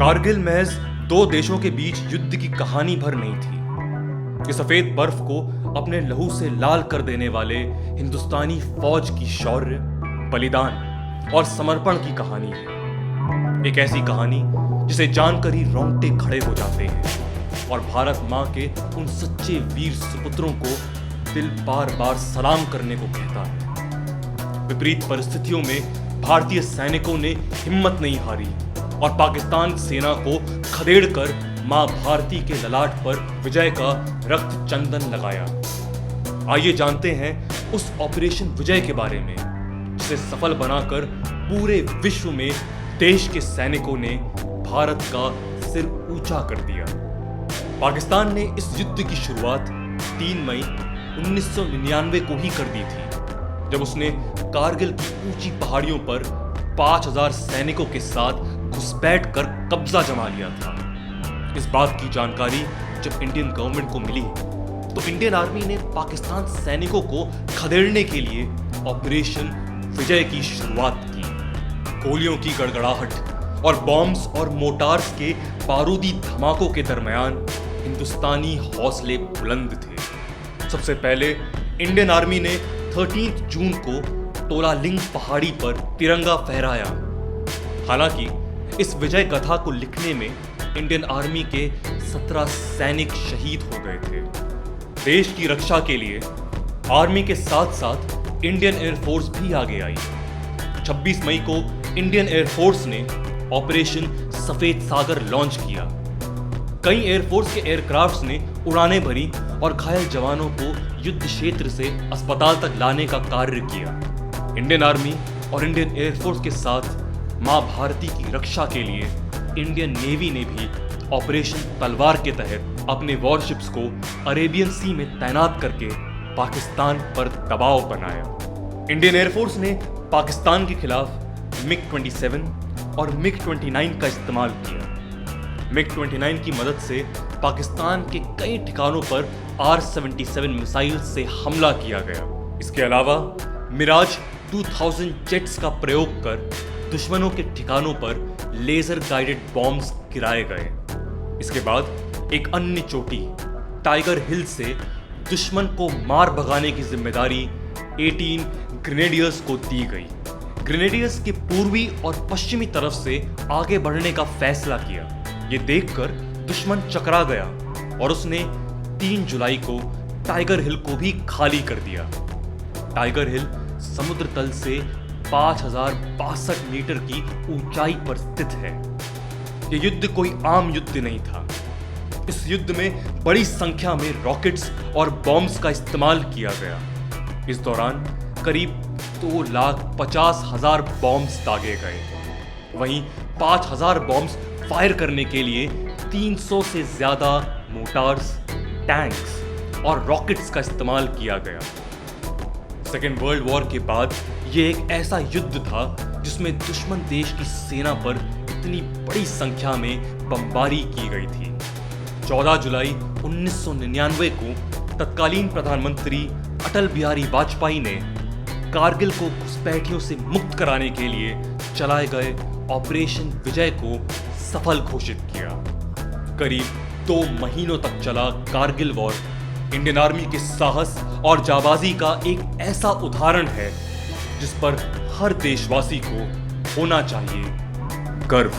कारगिल महज दो देशों के बीच युद्ध की कहानी भर नहीं थी। ये सफेद बर्फ को अपने लहू से लाल कर देने वाले हिंदुस्तानी फौज की शौर्य, बलिदान और समर्पण की कहानी है। एक ऐसी कहानी जिसे जानकर ही रोंगटे खड़े हो जाते हैं और भारत मां के उन सच्चे वीर सुपुत्रों को दिल बार बार सलाम करने को कहता है। विपरीत परिस्थितियों में भारतीय सैनिकों ने हिम्मत नहीं हारी और पाकिस्तान सेना को खदेड़कर मां भारती के ललाट पर विजय का रक्त चंदन लगाया। आइए जानते हैं उस ऑपरेशन विजय के बारे में, जिसे सफल बनाकर पूरे विश्व में देश के सैनिकों ने भारत का सिर ऊंचा कर दिया। पाकिस्तान ने इस युद्ध की शुरुआत 3 मई 1999 को ही कर दी थी, जब उसने कारगिल की ऊंची पहाड़ियों पर 5000 सैनिकों के साथ घुसपैठ कर कब्जा जमा लिया था। इस बात की जानकारी जब इंडियन गवर्नमेंट को मिली तो इंडियन आर्मी ने पाकिस्तान सैनिकों को खदेड़ने के लिए ऑपरेशन विजय की शुरुआत की। गोलियों की गड़गड़ाहट और बॉम्ब्स और मोटार्स के बारूदी धमाकों के दरमियान हिंदुस्तानी हौसले बुलंद थे। सबसे पहले इंडियन आर्मी ने 13 जून को तोलालिंग पहाड़ी पर तिरंगा फहराया। हालांकि इस विजय गाथा को लिखने में इंडियन आर्मी के 17 सैनिक शहीद हो गए थे। देश की रक्षा के लिए आर्मी के साथ साथ इंडियन एयरफोर्स भी आगे आई। 26 मई को इंडियन एयरफोर्स ने ऑपरेशन सफेद सागर लॉन्च किया। कई एयरफोर्स के एयरक्राफ्ट्स ने उड़ानें भरी और घायल जवानों को युद्ध क्षेत्र से अस्पताल तक लाने का कार्य किया। इंडियन आर्मी और इंडियन एयरफोर्स के साथ मां भारती की रक्षा के लिए इंडियन नेवी ने भी ऑपरेशन तलवार के तहत अपने वॉरशिप्स को अरेबियन सी में तैनात करके पाकिस्तान पर दबाव बनाया। इंडियन एयरफोर्स ने पाकिस्तान के खिलाफ मिग-27 और मिग-29 का इस्तेमाल किया। मिग-29 की मदद से पाकिस्तान के कई ठिकानों पर R-77 मिसाइल से हमला किया गया। इसके अलावा मिराज 2000 जेट्स का प्रयोग कर दुश्मनों के ठिकानों पर लेजर गाइडेड बॉम्ब्स गिराए गए। इसके बाद एक अन्य चोटी टाइगर हिल से दुश्मन को मार भगाने की जिम्मेदारी 18 ग्रेनेडियर्स को दी गई। ग्रेनेडियर्स के पूर्वी और पश्चिमी तरफ से आगे बढ़ने का फैसला किया। ये देखकर दुश्मन चकरा गया और उसने 3 जुलाई को टाइगर हिल को भी खाली कर दिया। टाइगर हिल समुद्र तल से 5062 मीटर की ऊंचाई पर स्थित है। यह युद्ध कोई आम युद्ध नहीं था। इस युद्ध में बड़ी संख्या में रॉकेट्स और बॉम्ब्स का इस्तेमाल किया गया। इस दौरान करीब 2,50,000 बॉम्ब्स दागे गए। वहीं 5,000 बॉम्ब्स फायर करने के लिए 300 से ज्यादा मोटार्स, टैंक्स और रॉकेट्स का इस्तेमाल किया गया। सेकेंड वर्ल्ड वॉर के बाद यह एक ऐसा युद्ध था जिसमें दुश्मन देश की सेना पर इतनी बड़ी संख्या में बमबारी की गई थी। 14 जुलाई 1999 को तत्कालीन प्रधानमंत्री अटल बिहारी वाजपेयी ने कारगिल को घुसपैठियों से मुक्त कराने के लिए चलाए गए ऑपरेशन विजय को सफल घोषित किया। करीब 2 महीनों तक चला कारगिल वॉर इंडियन आर्मी के साहस और जाबाजी का एक ऐसा उदाहरण है जिस पर हर देशवासी को होना चाहिए गर्व।